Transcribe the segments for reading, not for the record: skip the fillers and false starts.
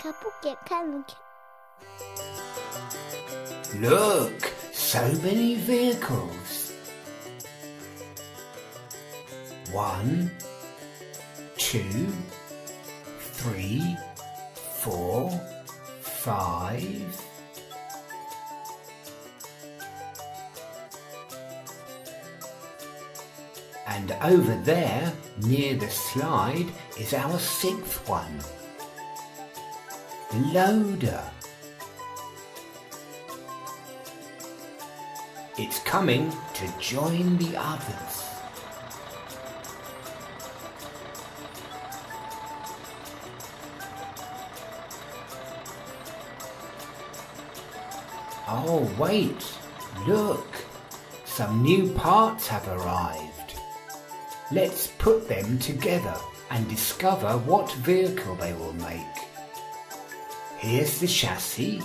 가볼게, 가볼게. Look, so many vehicles. 1, 2, 3, 4, 5. And over there, near the slide, is our 6th one. The loader. It's coming to join the others. Oh wait, look, some new parts have arrived. Let's put them together and discover what vehicle they will make. Here's the chassis,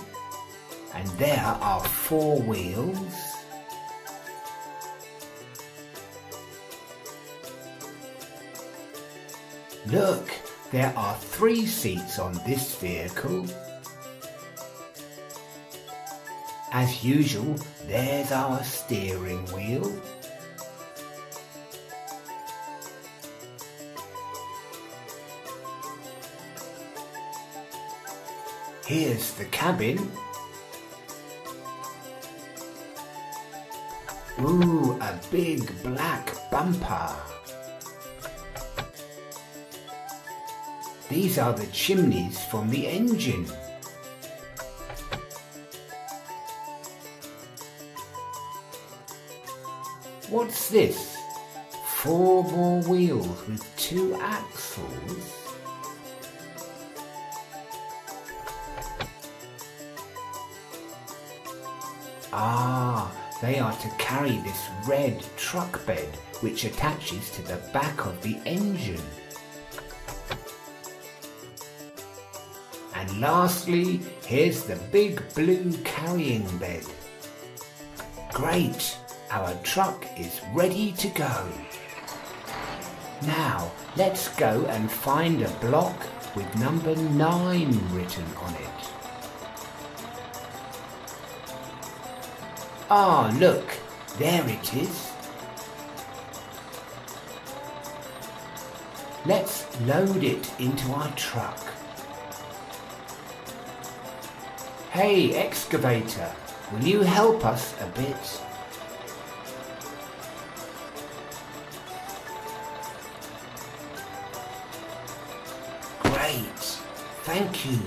and there are 4 wheels. Look, there are 3 seats on this vehicle. As usual, there's our steering wheel. Here's the cabin. Ooh, a big black bumper. These are the chimneys from the engine. What's this? 4 more wheels with 2 axles. Ah, they are to carry this red truck bed which attaches to the back of the engine. And lastly, here's the big blue carrying bed. Great, our truck is ready to go. Now, let's go and find a block with number 9 written on it. Ah, look, there it is. Let's load it into our truck. Hey, excavator, will you help us a bit? Great, thank you.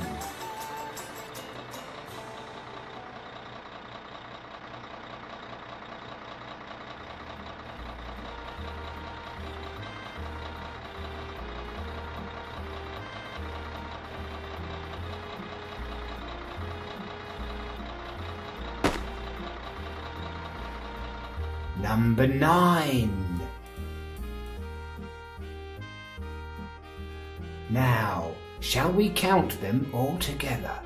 Number 9. Now, shall we count them all together?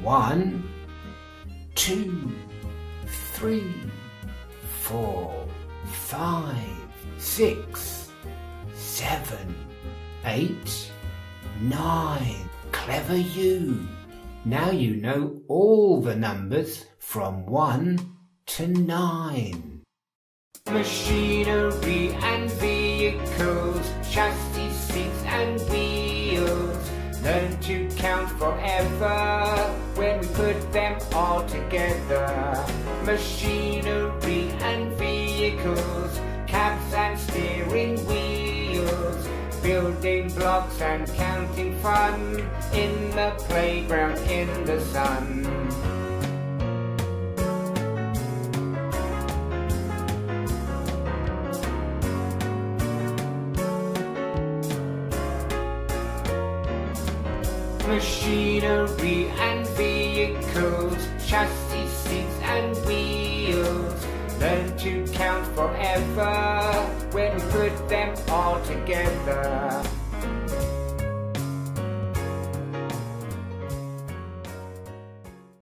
1, 2, 3, 4, 5, 6, 7, 8, 9. Clever you! Now you know all the numbers from 1 to 9. Machinery and vehicles, chassis, seats and wheels. Learn to count forever when we put them all together. Machinery and vehicles, cabs and steering wheels. Building blocks and counting fun in the playground in the sun. Machinery and vehicles, chassis, seats and wheels. Learn to count forever when we put them all together.